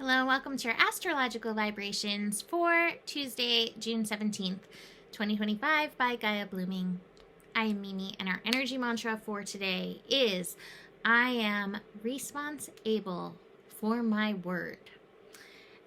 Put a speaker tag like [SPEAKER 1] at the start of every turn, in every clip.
[SPEAKER 1] Hello, welcome to your astrological vibrations for Tuesday, June 17th, 2025 by Gaia Blooming. I am Mimi, and our energy mantra for today is I am responsible for my word.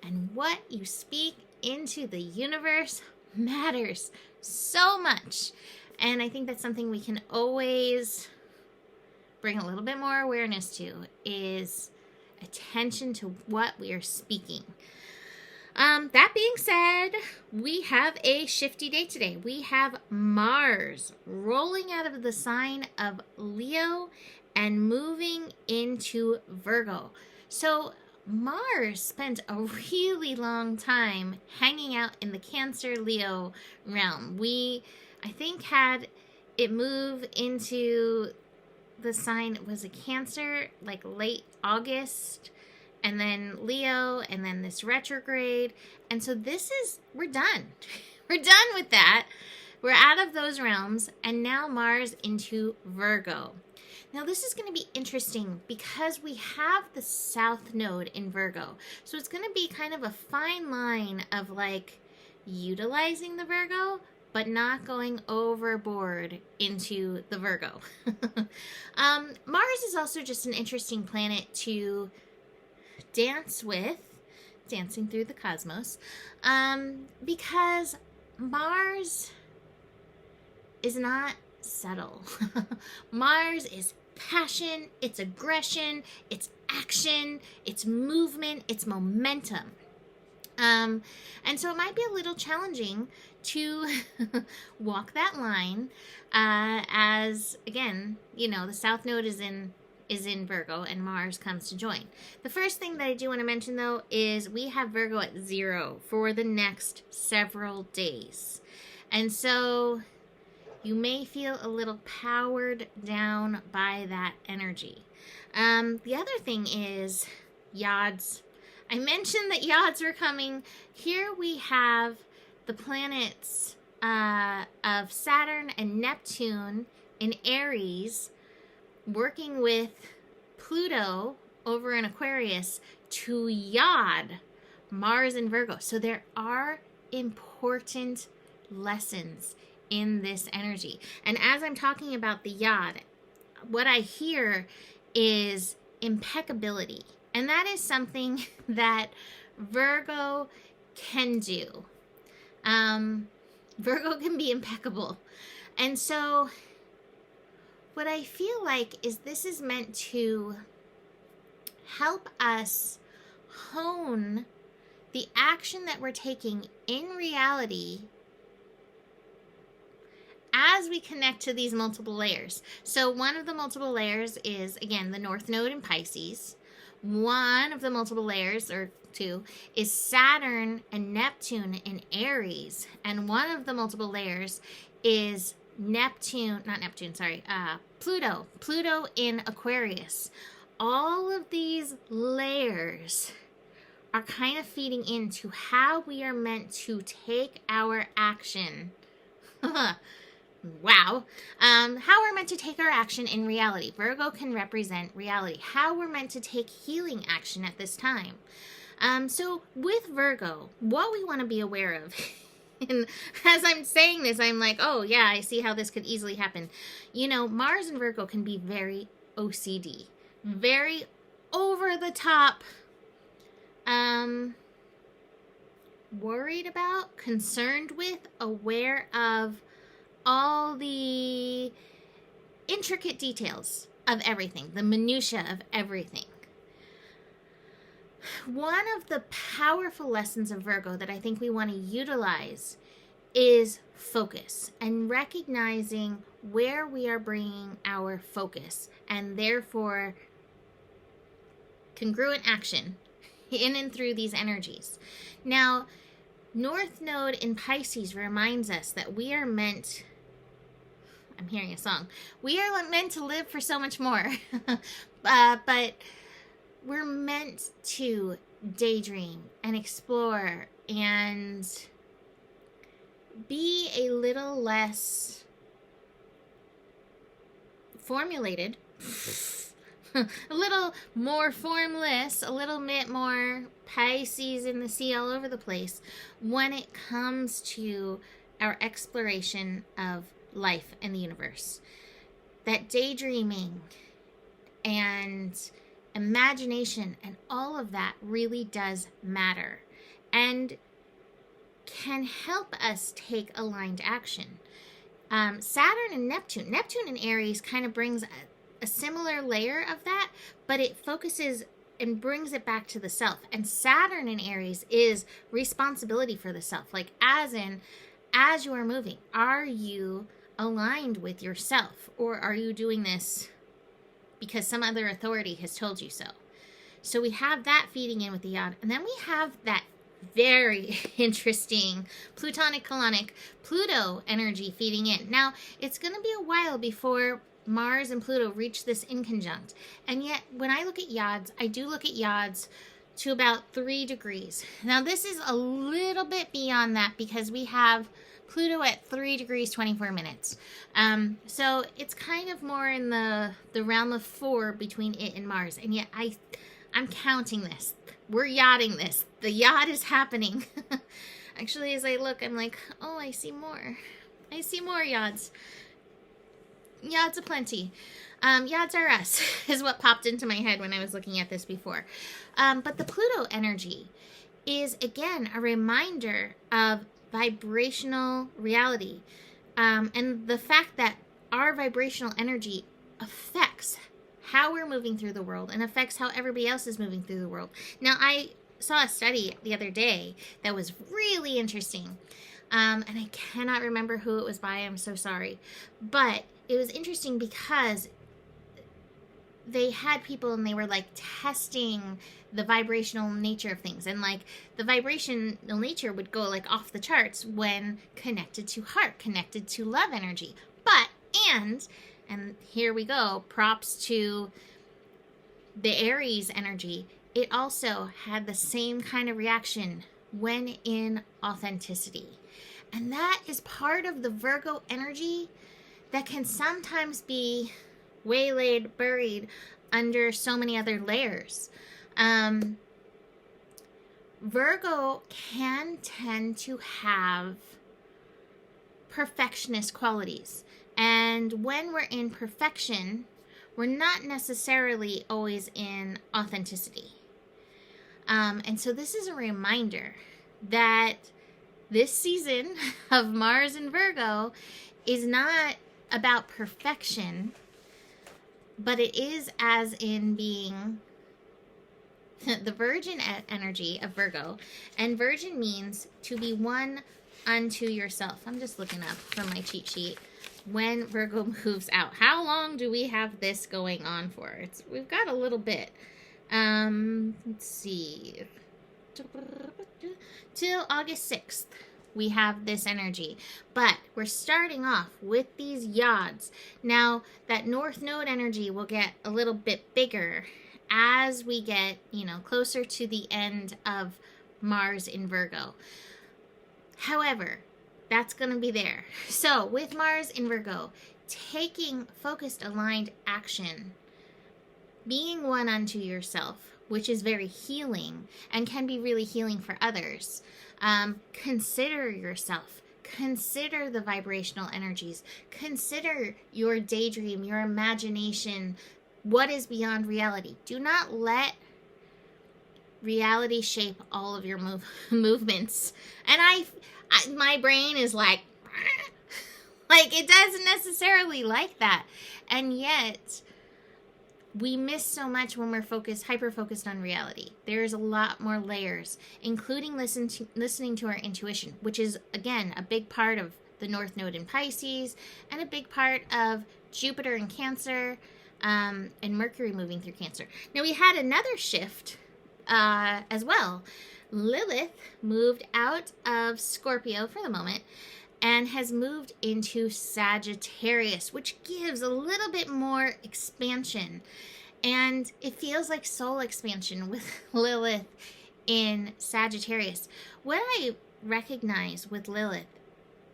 [SPEAKER 1] And what you speak into the universe matters so much. And I think that's something we can always bring a little bit more awareness to is attention to what we are speaking. That being said, we have a shifty day today. We have Mars rolling out of the sign of Leo and moving into Virgo. So Mars spent a really long time hanging out in the Cancer-Leo realm. I think, had it move into the sign, was a Cancer, like late August, and then Leo, and then this retrograde. And so we're done. We're done with that. We're out of those realms, and now Mars into Virgo. Now this is going to be interesting because we have the South Node in Virgo. So it's going to be kind of a fine line of like utilizing the Virgo, but not going overboard into the Virgo. Mars is also just an interesting planet to dance with, dancing through the cosmos, because Mars is not subtle. Mars is passion, it's aggression, it's action, it's movement, it's momentum. And so it might be a little challenging to walk that line, as again, the South Node is in Virgo and Mars comes to join. The first thing that I do want to mention though is we have Virgo at 0 for the next several days. And so you may feel a little powered down by that energy. The other thing is yads. I mentioned that yads were coming. Here we have the planets of Saturn and Neptune in Aries working with Pluto over in Aquarius to yod Mars in Virgo. So there are important lessons in this energy. And as I'm talking about the yod, what I hear is impeccability. And that is something that Virgo can do. Virgo can be impeccable. And so what I feel like is this is meant to help us hone the action that we're taking in reality as we connect to these multiple layers. So one of the multiple layers is, again, the North Node in Pisces. One of the multiple layers, or two, is Saturn and Neptune in Aries. And one of the multiple layers is Pluto in Aquarius. All of these layers are kind of feeding into how we are meant to take our action. Wow. How we're meant to take our action in reality. Virgo can represent reality. How we're meant to take healing action at this time. So with Virgo, what we want to be aware of, and as I'm saying this, I'm like, oh yeah, I see how this could easily happen. Mars and Virgo can be very OCD, very over the top, worried about, concerned with, aware of all the intricate details of everything, the minutia of everything. One of the powerful lessons of Virgo that I think we want to utilize is focus and recognizing where we are bringing our focus and therefore congruent action in and through these energies. Now, North Node in Pisces reminds us that we are meant, I'm hearing a song, we are meant to live for so much more. But we're meant to daydream and explore and be a little less formulated a little more formless, a little bit more Pisces in the sea all over the place when it comes to our exploration of life and the universe. That daydreaming and imagination and all of that really does matter and can help us take aligned action. Saturn and Neptune in Aries kind of brings a similar layer of that, but it focuses and brings it back to the self. And Saturn in Aries is responsibility for the self. Like as you are moving, are you aligned with yourself, or are you doing this because some other authority has told you so? So we have that feeding in with the yod, and then we have that very interesting Plutonic colonic Pluto energy feeding in. Now, it's going to be a while before Mars and Pluto reach this inconjunct. And yet, when I look at yods, I do look at yods to about 3 degrees. Now, this is a little bit beyond that because we have Pluto at 3 degrees 24 minutes. So it's kind of more in the realm of 4 between it and Mars. And yet, I'm counting this. We're yachting this. The yacht is happening. Actually, as I look, I'm like, oh, I see more. I see more yachts. Yachts aplenty. Yachts are us, is what popped into my head when I was looking at this before. But the Pluto energy is, again, a reminder of vibrational reality. And the fact that our vibrational energy affects how we're moving through the world and affects how everybody else is moving through the world. Now, I saw a study the other day that was really interesting. And I cannot remember who it was by. I'm so sorry. But it was interesting because they had people and they were like testing the vibrational nature of things. And like the vibrational nature would go like off the charts when connected to heart, connected to love energy. But, and here we go, props to the Aries energy. It also had the same kind of reaction when in authenticity. And that is part of the Virgo energy that can sometimes be waylaid, buried under so many other layers. Virgo can tend to have perfectionist qualities. And when we're in perfection, we're not necessarily always in authenticity. And so this is a reminder that this season of Mars and Virgo is not about perfection, but it is as in being the Virgin energy of Virgo. And Virgin means to be one unto yourself. I'm just looking up from my cheat sheet. When Virgo moves out, how long do we have this going on for? We've got a little bit. Let's see. Till August 6th, we have this energy. But we're starting off with these yods. Now, that North Node energy will get a little bit bigger as we get, closer to the end of Mars in Virgo. However, that's going to be there. So with Mars in Virgo, taking focused, aligned action, being one unto yourself, which is very healing and can be really healing for others. Consider yourself. Consider the vibrational energies. Consider your daydream, your imagination, what is beyond reality. Do not let reality shape all of your movements. And my brain is like it doesn't necessarily like that. And yet we miss so much when we're hyper-focused on reality. There's a lot more layers, including listening to our intuition, which is, again, a big part of the North Node in Pisces and a big part of Jupiter in Cancer and Mercury moving through Cancer. Now, we had another shift as well. Lilith moved out of Scorpio for the moment and has moved into Sagittarius, which gives a little bit more expansion. And it feels like soul expansion with Lilith in Sagittarius. What I recognize with Lilith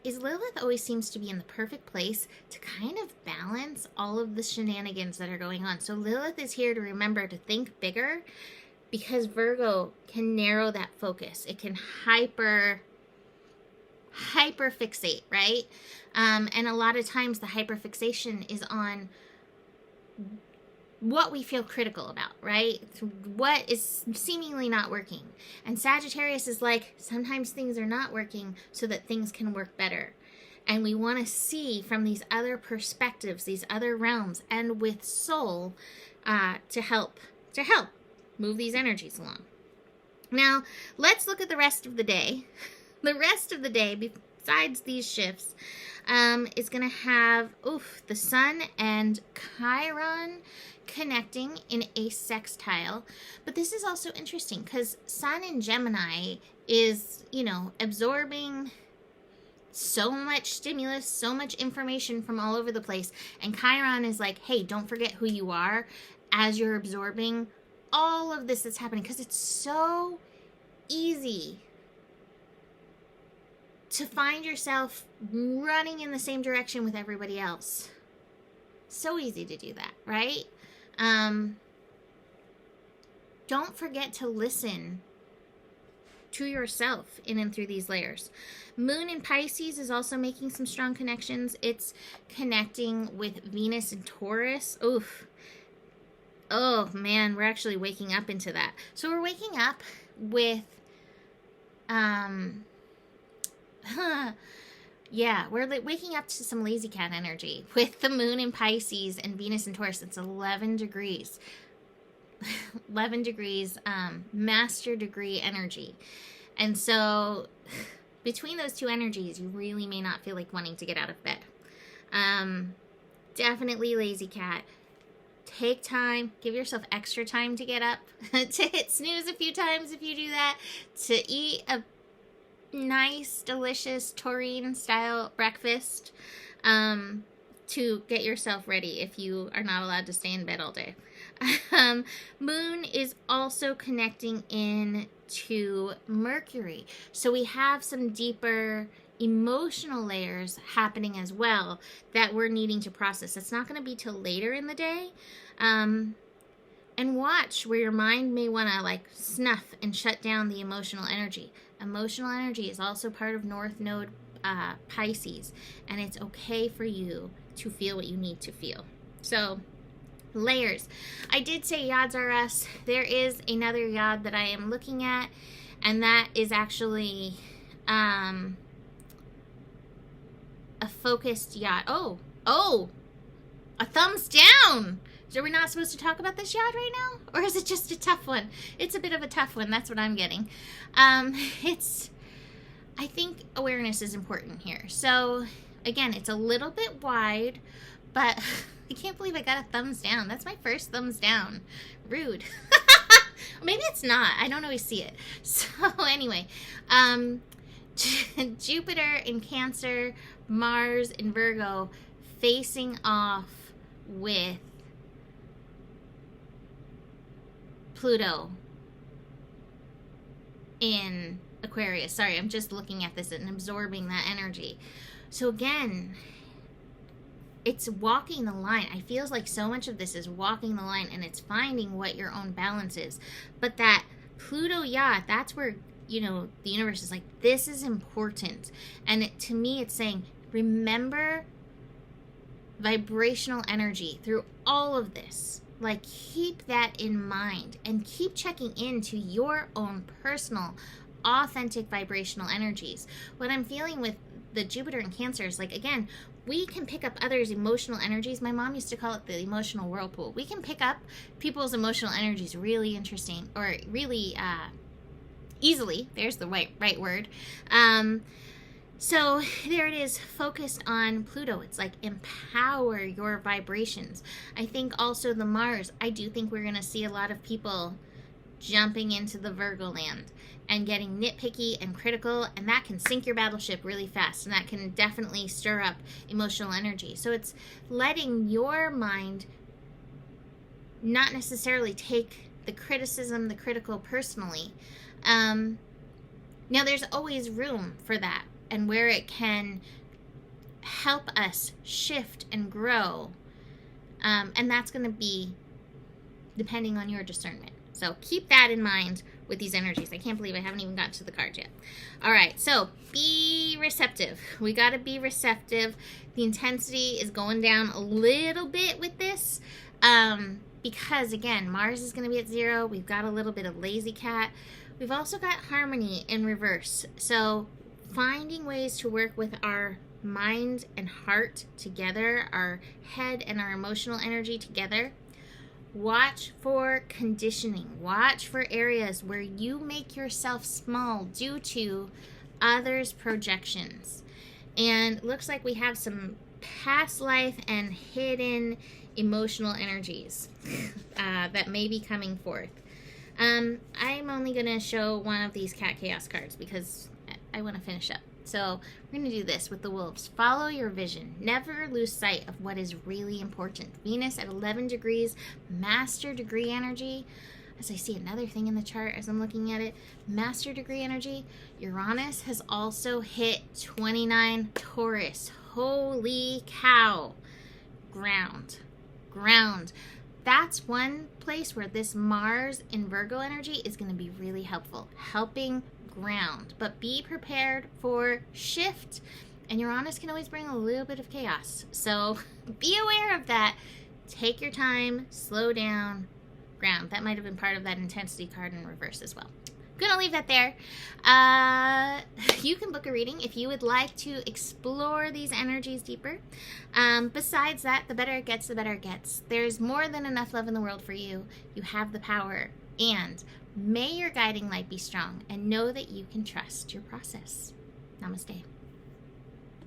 [SPEAKER 1] is Lilith always seems to be in the perfect place to kind of balance all of the shenanigans that are going on. So Lilith is here to remember to think bigger, because Virgo can narrow that focus. It can hyper fixate, right? And a lot of times the hyperfixation is on what we feel critical about, right? What is seemingly not working. And Sagittarius is like, sometimes things are not working so that things can work better. And we want to see from these other perspectives, these other realms, and with soul to help move these energies along. Now, let's look at the rest of the day. The rest of the day, besides these shifts, is going to have the Sun and Chiron connecting in a sextile. But this is also interesting because Sun in Gemini is, absorbing so much stimulus, so much information from all over the place. And Chiron is like, hey, don't forget who you are as you're absorbing all of this that's happening, because it's so easy to find yourself running in the same direction with everybody else. So easy to do that, right? Don't forget to listen to yourself in and through these layers. Moon in Pisces is also making some strong connections. It's connecting with Venus and Taurus. Oh man, we're actually waking up into that. So we're waking up with we're waking up to some lazy cat energy with the Moon in Pisces and Venus in Taurus. It's 11 degrees. 11 degrees, master degree energy. And so between those two energies, you really may not feel like wanting to get out of bed. Definitely lazy cat. Take time, give yourself extra time to get up, to hit snooze a few times if you do that, to eat a nice, delicious Taurine style breakfast, to get yourself ready if you are not allowed to stay in bed all day. Moon is also connecting in to Mercury. So we have some deeper emotional layers happening as well that we're needing to process. It's not going to be till later in the day. And watch where your mind may want to snuff and shut down the emotional energy. Emotional energy is also part of North Node Pisces, and it's okay for you to feel what you need to feel. So, layers. I did say yads are us. There is another yad that I am looking at, and that is actually a focused yad. Oh, a thumbs down. So are we not supposed to talk about this yad right now? Or is it just a tough one? It's a bit of a tough one. That's what I'm getting. I think awareness is important here. So, again, it's a little bit wide, but I can't believe I got a thumbs down. That's my first thumbs down. Rude. Maybe it's not. I don't always see it. So, anyway, Jupiter in Cancer, Mars in Virgo, facing off with Pluto in Aquarius. Sorry, I'm just looking at this and absorbing that energy. So again, it's walking the line. I feel like so much of this is walking the line, and it's finding what your own balance is. But that Pluto yacht, that's where, the universe is like, this is important. And to me, it's saying, remember vibrational energy through all of this. Keep that in mind and keep checking into your own personal, authentic vibrational energies. What I'm feeling with the Jupiter in Cancer is again, we can pick up others' emotional energies. My mom used to call it the emotional whirlpool. We can pick up people's emotional energies really interesting, or really easily. There's the right word. So there it is, focused on Pluto. It's empower your vibrations. I think also the Mars, I do think we're going to see a lot of people jumping into the Virgo land and getting nitpicky and critical, and that can sink your battleship really fast, and that can definitely stir up emotional energy. So it's letting your mind not necessarily take the criticism, the critical personally. Now there's always room for that. and where it can help us shift and grow. And that's going to be depending on your discernment. So keep that in mind with these energies. I can't believe I haven't even gotten to the card yet. All right, so be receptive. We got to be receptive. The intensity is going down a little bit with this because, again, Mars is going to be at 0. We've got a little bit of lazy cat. We've also got harmony in reverse. So finding ways to work with our mind and heart together, our head and our emotional energy together. Watch for conditioning. Watch for areas where you make yourself small due to others' projections. And it looks like we have some past life and hidden emotional energies that may be coming forth. I'm only going to show one of these Cat Chaos cards because I want to finish up. So we're going to do this with the wolves. Follow your vision. Never lose sight of what is really important. Venus at 11 degrees, master degree energy. As I see another thing in the chart as I'm looking at it, master degree energy. Uranus has also hit 29 Taurus. Holy cow. Ground. That's one place where this Mars in Virgo energy is going to be really helpful. Helping ground, but be prepared for shift, and Uranus can always bring a little bit of chaos, so be aware of that. Take your time, slow down, ground. That might have been part of that intensity card in reverse as well. Gonna leave that there. You can book a reading if you would like to explore these energies deeper. Besides that, the better it gets, the better it gets. There's more than enough love in the world for you. You have the power, and may your guiding light be strong, and know that you can trust your process. Namaste.